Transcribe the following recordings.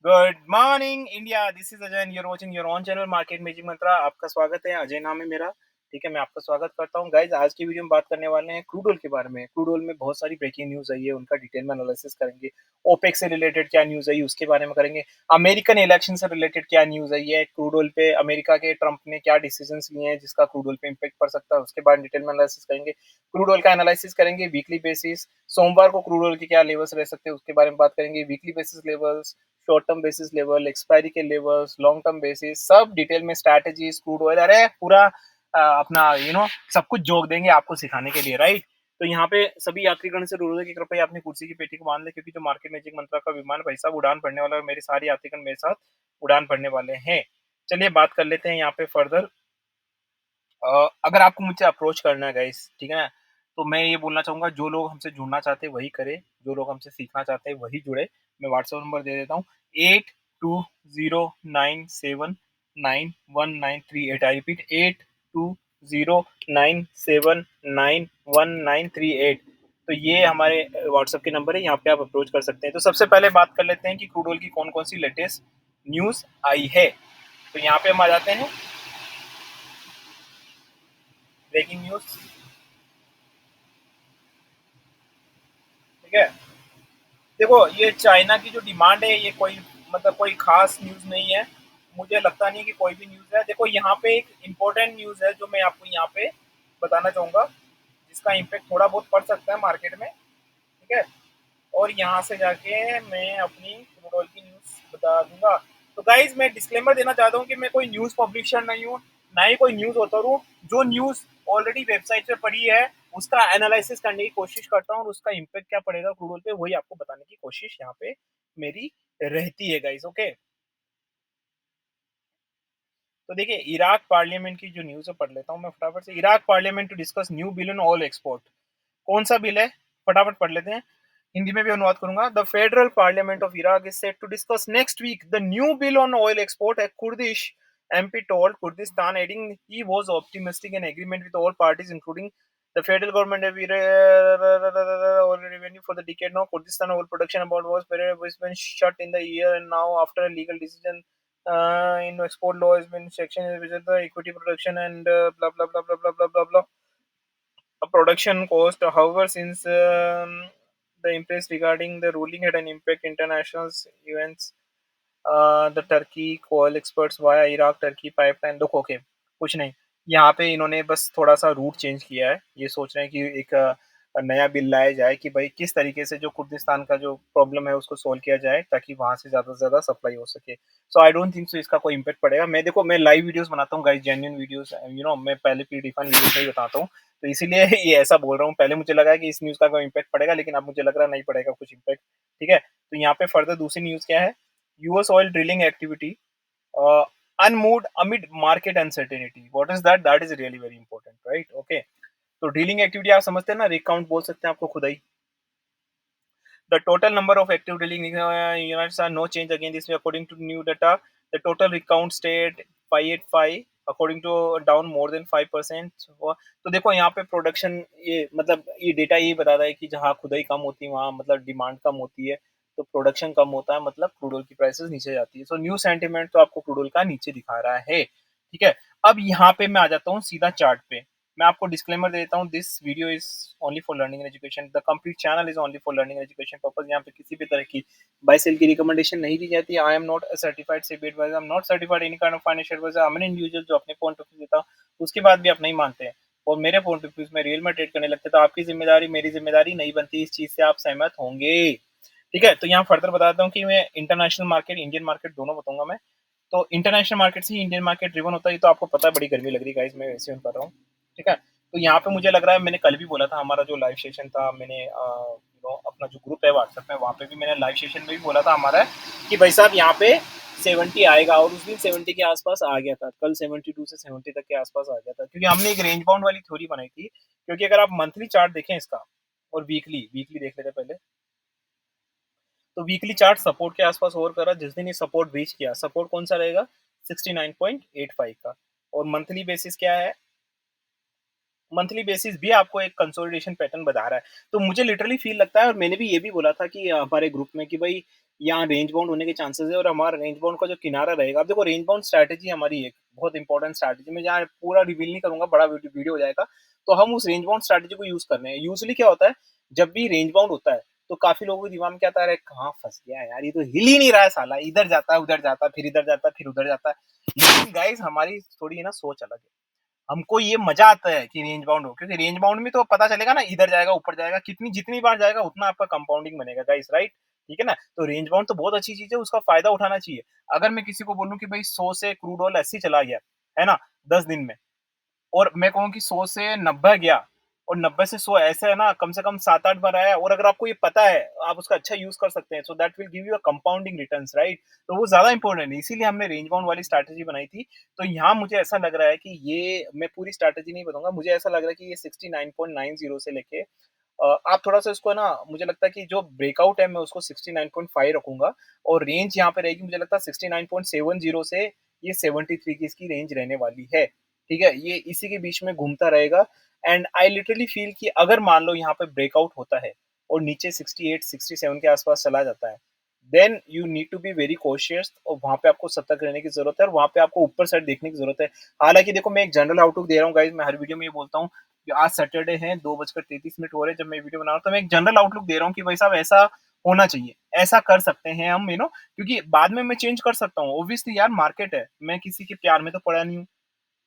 Good morning India, this is Ajay, you're watching your on channel Market Magic Mantra. आपका स्वागत है, अजय नाम है मेरा। ठीक है, मैं आपका स्वागत करता हूँ। गाइज, आज की वीडियो में बात करने वाले हैं क्रूड ऑयल के बारे में। क्रूड ऑयल में बहुत सारी ब्रेकिंग न्यूज आई है, उनका डिटेल में एनालिसिस करेंगे। ओपेक से रिलेटेड क्या न्यूज आई उसके बारे में करेंगे। अमेरिकन इलेक्शन से रिलेटेड क्या न्यूज आई है, क्रूड ऑयल पे अमेरिका के ट्रंप ने क्या डिसीजन लिए हैं जिसका क्रूड ऑयल पे इम्पेक्ट पड़ सकता है, उसके बाद डिटेल में एनालिसिस करेंगे। क्रूड ऑयल का एनालिसिस करेंगे वीकली बेसिस। सोमवार को क्रूड ऑयल के क्या लेवल्स रह सकते हैं उसके बारे में बात करेंगे। Weekly basis levels, short term basis level, expiry के लेवल्स, लॉन्ग टर्म बेसिस, सब डिटेल में स्ट्रैटेजीज, क्रूड ऑयल, अरे पूरा अपना सब कुछ जोक देंगे आपको सिखाने के लिए, राइट। तो यहाँ पे सभी यात्रीगण से अनुरोध है कि कृपया अपनी कुर्सी की पेटी को बांध ले, क्योंकि जो मार्केट मैजिक मंत्रा का विमान भाई साहब उड़ान भरने वाला है और मेरे सारे यात्रीगण मेरे साथ उड़ान भरने वाले हैं। चलिए बात कर लेते हैं यहाँ पे फर्दर। अगर आपको मुझसे अप्रोच करना है गाइस, ठीक है ना, तो मैं ये बोलना चाहूंगा, जो लोग हमसे जुड़ना चाहते हैं वही करे, जो लोग हमसे सीखना चाहते हैं वही जुड़े। मैं व्हाट्सएप नंबर दे देता हूँ, 8209791193। I repeat, 8209791193। तो ये हमारे व्हाट्सएप के नंबर है, यहाँ पे आप अप्रोच कर सकते हैं। तो सबसे पहले बात कर लेते हैं कि क्रूड ऑयल की कौन कौन सी लेटेस्ट न्यूज आई है। तो यहाँ पे हम आ जाते हैं, ब्रेकिंग न्यूज। ठीक है, देखो ये चाइना की जो डिमांड है, ये कोई मतलब कोई खास न्यूज नहीं है। मुझे लगता नहीं कि कोई भी न्यूज है। देखो यहाँ पे एक इम्पोर्टेंट न्यूज है जो मैं आपको यहाँ पे बताना चाहूंगा, जिसका इम्पेक्ट थोड़ा बहुत पड़ सकता है मार्केट में। ठीक है, और यहाँ से जाके मैं अपनी क्रूड ऑयल की न्यूज बता दूंगा। तो गाइज, मैं डिस्क्लेमर देना चाहता हूँ कि मैं कोई न्यूज पब्लिशर नहीं हूँ, ना ही कोई न्यूज होता हूँ। जो न्यूज ऑलरेडी वेबसाइट पे पड़ी है उसका एनालिसिस करने की कोशिश करता हूँ, और उसका इम्पेक्ट क्या पड़ेगा क्रूड ऑयल पे वही आपको बताने की कोशिश यहाँ पे मेरी रहती है गाइज। ओके, तो देखिए इराक पार्लियामेंट की जो न्यूज है पढ़ लेता हूँ मैं फटाफट से। Iraq parliament to discuss new bill on oil export. कौन सा बिल है, फटाफट पढ़ लेते हैं। हिंदी में भी अनुवाद करूंगा। The federal parliament of Iraq is set to discuss next week the new bill on oil export, a Kurdish MP told Kurdistan, adding he was optimistic in agreement with all parties, including the federal government. Oil revenue for the decade now. Kurdistan oil production about was been shut in the year, and now after a legal decision in export law has been section which is the equity production and blah blah blah blah blah blah blah blah a production cost. However, since the impress regarding the ruling had an impact international events, the Turkey coal experts via Iraq Turkey pipeline। देखो okay, कुछ नहीं, यहाँ पे इन्होंने बस थोड़ा सा route change किया है। ये सोच रहे हैं कि एक नया बिल लाया जाए कि भाई किस तरीके से जो कुर्दिस्तान का जो प्रॉब्लम है उसको सोल्व किया जाए, ताकि वहां से ज्यादा से ज्यादा सप्लाई हो सके। सो आई डोंट थिंक सो इसका कोई इम्पेक्ट पड़ेगा। मैं देखो, मैं लाइव वीडियोस बनाता हूँ गाइस, जेन्युइन वीडियोस, मैं पहले प्रीडिफाइंड वीडियोस नहीं बताता हूँ। तो इसीलिए ये ऐसा बोल रहा हूँ। पहले मुझे लगा कि इस न्यूज का कोई इम्पैक्ट पड़ेगा, लेकिन अब मुझे लग रहा नहीं पड़ेगा कुछ इम्पैक्ट। ठीक है, तो यहाँ पे फर्दर दूसरी न्यूज क्या है। US oil drilling activity uh, unmoved amid market uncertainty. What is that? That is really very important, right? Okay. तो ड्रिलिंग एक्टिविटी आप समझते हैं ना, rig count बोल सकते हैं आपको खुद ही। The total number of active drilling units are no change again this way according to new data. The total rig count stayed 585 according to down more than 5%. तो देखो यहाँ पे प्रोडक्शन, ये मतलब ये डेटा ये बताता है कि जहाँ खुदाई कम होती है वहाँ मतलब डिमांड कम होती है, तो प्रोडक्शन कम होता है, मतलब क्रूड ऑयल की प्राइसेस नीचे जाती है। सो न्यू सेंटीमेंट तो आपको क्रूड ऑयल का नीचे दिखा रहा है। ठीक है, अब यहाँ पे मैं आ जाता हूँ सीधा चार्ट पे। मैं आपको डिस्क्लेमर देता हूँ, this video is only for learning and education, the complete channel is only for learning and education purpose. यहाँ पे किसी भी तरह की बाय सेल की रिकमेंडेशन नहीं दी जाती। I am not certified SEBI adviser, I am not certified any kind of financial adviser. I am an individual जो अपने पॉइंट ऑफ व्यू देता, उसके बाद भी आप नहीं मानते हैं और मेरे पॉइंट ऑफ व्यू में रियल में ट्रेड करने लगते, तो आपकी जिम्मेदारी मेरी जिम्मेदारी नहीं बनती, इस चीज से आप सहमत होंगे। ठीक है, तो यहाँ फर्दर बताता हूँ कि मैं इंटरनेशनल मार्केट, इंडियन मार्केट दोनों बताऊंगा मैं। तो इंटरनेशनल मार्केट से ही इंडियन मार्केट ड्रिवन होता है, तो आपको पता है बड़ी गर्मी लग रही है गाइस, मैं वैसे कर रहा हूँ। ठीक है, तो यहाँ पे मुझे लग रहा है, मैंने कल भी बोला था हमारा जो लाइव सेशन था, मैंने अपना जो ग्रुप है व्हाट्सएप में, वहाँ पे भी मैंने लाइव सेशन में भी बोला था हमारा कि भाई साहब यहाँ पे 70 आएगा, और उस दिन 70 के आसपास आ गया था। कल 72 से 70 तक के आसपास आ गया था, क्योंकि हमने एक रेंज बाउंड वाली थ्योरी बनाई थी। क्योंकि अगर आप मंथली चार्ट देखें इसका और वीकली वीकली देख लेते पहले, तो वीकली चार्ट सपोर्ट के आसपास होवर करा। जिस दिन ये सपोर्ट ब्रीच किया, सपोर्ट कौन सा रहेगा, 69.85 का। और मंथली बेसिस क्या है, मंथली बेसिस भी आपको एक कंसोलिडेशन पैटर्न बता रहा है। तो मुझे लिटरली फील लगता है, और मैंने भी ये भी बोला था कि हमारे ग्रुप में कि भाई यहाँ रेंज बाउंड होने के चांसेस है और हमारा रेंज बाउंड का जो किनारा रहेगा, अब देखो रेंज बाउंड स्ट्रैटेजी हमारी एक बहुत इंपॉर्टेंट स्ट्रैटेजी, मैं जहाँ पूरा रिवील नहीं करूंगा, बड़ा वीडियो हो जाएगा, तो हम उस रेंज बाउंड स्ट्रैटेजी को यूज कर रहे हैं। यूजली क्या होता है, जब भी रेंज बाउंड होता है तो काफी लोगों के दिमाग में क्या आता है, कहाँ फंस गया यार, ये तो हिल ही नहीं रहा है साला, इधर जाता है उधर जाता है फिर इधर जाता है फिर उधर जाता है। लेकिन गाइस हमारी थोड़ी है ना सोच अलग है, हमको ये मजा आता है कि रेंज बाउंड हो, क्योंकि रेंज बाउंड में तो पता चलेगा ना, इधर जाएगा ऊपर जाएगा, कितनी जितनी बार जाएगा उतना आपका कंपाउंडिंग बनेगा गाइस, राइट? ठीक है ना? तो रेंज बाउंड तो बहुत अच्छी चीज है, उसका फायदा उठाना चाहिए। अगर मैं किसी को बोलूं कि भाई 100 से क्रूड ऑयल 80 चला गया है ना 10 दिन में, और मैं कहूँ कि 100 से 90 गया और 90 से 100 ऐसे है ना, कम से कम 7-8 बार आया, और अगर आपको ये पता है, आप उसका अच्छा यूज़ कर सकते हैं, so that will give you a compounding returns, right? तो वो ज़्यादा इंपॉर्टेंट है, इसीलिए हमने रेंज बाउंड वाली स्ट्रैटेजी बनाई थी। तो यहाँ मुझे ऐसा लग रहा है कि ये मैं पूरी स्ट्रैटेजी नहीं बताऊँगा, मुझे ऐसा लग रहा है कि ये 69.90 से लेके आप थोड़ा-सा इसको ना, मुझे लगता है कि जो ब्रेकआउट है मैं उसको 69.5 रखूँगा, और रेंज यहाँ पे रहेगी मुझे लगता है 69.70 से ये 73 की इसकी रेंज रहने वाली है। ठीक है? ये इसी के बीच में घूमता रहेगा, एंड आई लिटरली फील कि अगर मान लो यहाँ पे ब्रेकआउट होता है और नीचे 68, 67 के आसपास चला जाता है, then you need to be very cautious, और वहाँ पे आपको सतर्क रहने की ज़रूरत है, और वहाँ पे आपको ऊपर साइड देखने की ज़रूरत है। हालाँकि देखो मैं एक जनरल आउटलुक दे रहा हूँ गाइज़, मैं हर वीडियो में ये बोलता हूँ कि आज सैटरडे है, 2:33 हो रहे हैं जब मैं वीडियो बना रहा हूँ, तो मैं एक जनरल आउटलुक दे रहा हूँ कि भाई साहब ऐसा होना चाहिए, ऐसा कर सकते हैं हम, क्योंकि बाद में मैं चेंज कर सकता हूँ। ऑब्वियसली यार मार्केट है, मैं किसी के प्यार में तो पड़ा नहीं हूँ।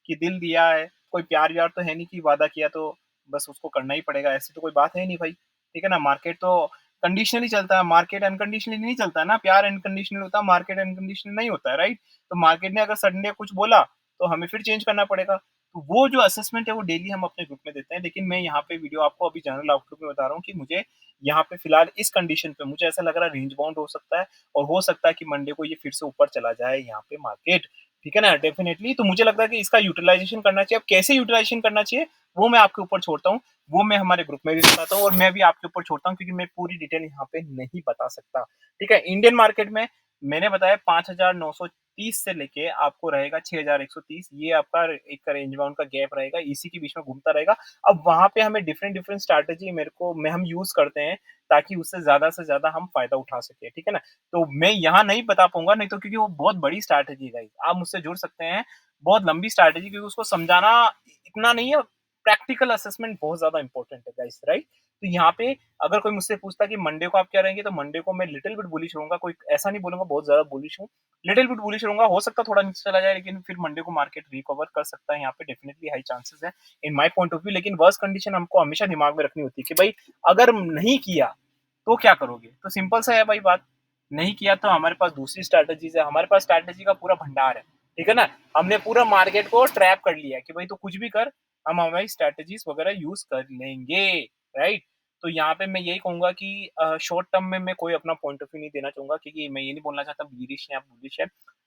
कि दिल दिया है, कोई प्यार-व्यार तो है नहीं कि वादा किया तो बस उसको करना ही पड़ेगा, ऐसी तो कोई बात है ही नहीं भाई, ठीक है ना? मार्केट तो कंडीशनली चलता है, मार्केट अनकंडीशनली नहीं चलता है ना, प्यार अनकंडीशनल होता है, मार्केट अनकंडीशनल नहीं होता है, राइट? तो मार्केट ने अगर सडनली कुछ बोला, तो हमें फिर चेंज करना पड़ेगा। तो वो जो असेसमेंट है वो डेली हम अपने ग्रुप में देते हैं, लेकिन मैं यहाँ पे वीडियो आपको अभी जनरल आउटलुक में बता रहा हूँ कि मुझे यहाँ पे फिलहाल इस कंडीशन पे मुझे ऐसा लग रहा है रेंज बाउंड हो सकता है, और हो सकता है कि मंडे को ये फिर से ऊपर चला जाए यहाँ पे मार्केट। ठीक है ना? डेफ़िनेटली तो मुझे लगता है कि इसका यूटिलाइज़ेशन करना चाहिए। अब कैसे यूटिलाइज़ेशन करना चाहिए, वो मैं आपके ऊपर छोड़ता हूँ। वो मैं हमारे ग्रुप में भी बताता हूँ, और मैं भी आपके ऊपर छोड़ता हूँ, क्योंकि मैं पूरी डिटेल यहाँ पे नहीं बता सकता। ठीक है? इंडियन मार्केट में मैंने बताया 5,930 से लेके आपको रहेगा 6,130, ये आपका एक रेंज बाउंड का गैप रहेगा, इसी के बीच में घूमता रहेगा। अब वहाँ पे हमें डिफरेंट-डिफरेंट स्ट्रैटेजी हम यूज़ करते हैं, ताकि उससे ज़्यादा से ज़्यादा हम फ़ायदा उठा सकें। ठीक है ना? तो मैं यहाँ नहीं बता पाऊँगा, नहीं तो क्योंकि वो बहुत बड़ी स्ट्रैटेजी है गाइस। आप मुझसे जुड़ सकते हैं, बहुत लंबी स्ट्रैटेजी, क्योंकि उसको समझाना इतना नहीं है, प्रैक्टिकल असेसमेंट बहुत ज़्यादा इम्पोर्टेंट है गाइस, राइट? तो यहाँ पे अगर कोई मुझसे पूछता है कि मंडे को आप क्या रहेंगे, तो मंडे को मैं लिटिल बिट बुलिश रहूँगा, कोई ऐसा नहीं बोलूँगा बहुत ज़्यादा बुलिश हूँ, लिटिल बिट बुलिश रहूँगा, हो सकता है थोड़ा नीचे चला जाए, लेकिन फिर मंडे को मार्केट रिकवर कर सकता है, यहाँ पे डेफिनिटली हाई चांसेस है in my point of view. लेकिन वर्स्ट कंडीशन हमको हमेशा दिमाग में रखनी होती है कि भाई अगर नहीं किया, तो क्या करोगे? तो सिंपल सा है भाई बात, नहीं किया तो हमारे पास दूसरी स्ट्रैटेजीज़ है, हमारे पास स्ट्रैटेजी का पूरा भंडार है, ठीक है ना? हमने पूरा मार्केट को ट्रैप कर लिया है कि भाई तू कुछ भी कर, हम हमारी स्ट्रैटेजीज़ वगैरह यूज़ कर लेंगे, राइट? तो यहाँ पे मैं यही कहूँगा कि शॉर्ट टर्म में मैं कोई अपना पॉइंट ऑफ व्यू नहीं देना चाहूँगा, क्योंकि मैं ये नहीं बोलना चाहता बीरिश है या बुलिश है।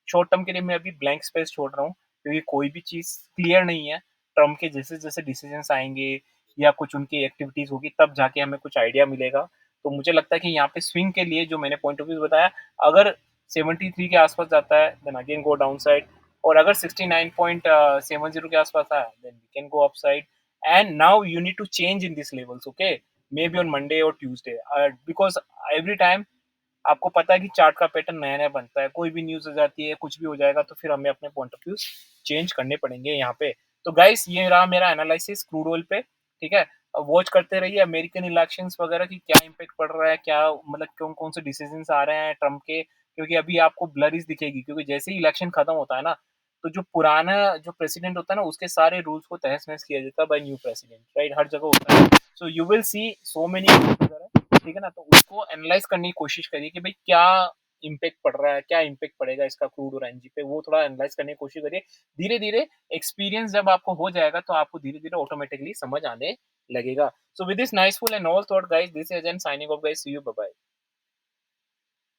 शॉर्ट टर्म के लिए मैं अभी ब्लैंक स्पेस छोड़ रहा हूँ, क्योंकि कोई भी चीज़ क्लियर नहीं है। ट्रम्प के जैसे-जैसे डिसीजंस आएँगे या कुछ उनकी एक्टिविटीज़ होगी, तब जाके हमें कुछ आइडिया मिलेगा। तो मुझे लगता है कि यहाँ पे स्विंग के लिए जो मैंने पॉइंट ऑफ व्यू बताया, अगर 73 के आसपास जाता है देन अगेन गो डाउनसाइड, और अगर 69.70 के आसपास आया then we can go upside, and now you need to change in this levels, okay, maybe on Monday और ट्यूसडे, बिकॉज एवरी टाइम आपको पता है कि चार्ट का पैटर्न नया-नया बनता है, कोई भी न्यूज़ आ जाती है, कुछ भी हो जाएगा, तो फिर हमें अपने पॉइंट ऑफ व्यूज़ चेंज करने पड़ेंगे यहाँ पे। तो गाइस ये रहा मेरा एनालिसिस क्रूड ऑयल पे, ठीक है? वॉच करते रहिए अमेरिकन इलेक्शंस वगैरह की क्या इम्पैक्ट पड़ रहा है, क्या मतलब कौन-कौन से डिसीजंस आ रहे हैं ट्रम्प के, क्योंकि अभी आपको ब्लरिश दिखेगी, क्योंकि जैसे ही इलेक्शन खत्म होता है ना, तो जो पुराना जो प्रेसिडेंट होता है ना, उसके सारे रूल्स को तहस-नहस किया जाता है बाय न्यू प्रेसिडेंट, राइट? हर जगह होता है। So you will see so many वगैरह, ठीक है ना? तो उसको एनालाइज़ करने की कोशिश करिए कि भाई क्या इम्पैक्ट पड़ रहा है, क्या इम्पैक्ट पड़ेगा इसका क्रूड और एनजी पे, वो थोड़ा एनालाइज़ करने की कोशिश करिए। धीरे-धीरे एक्सपीरियंस जब आपको हो जाएगा, तो आपको धीरे-धीरे ऑटोमैटिकली समझ आने लगेगा। So with this nice full and all thought guys, this is एजन signing off guys, see you, bye bye.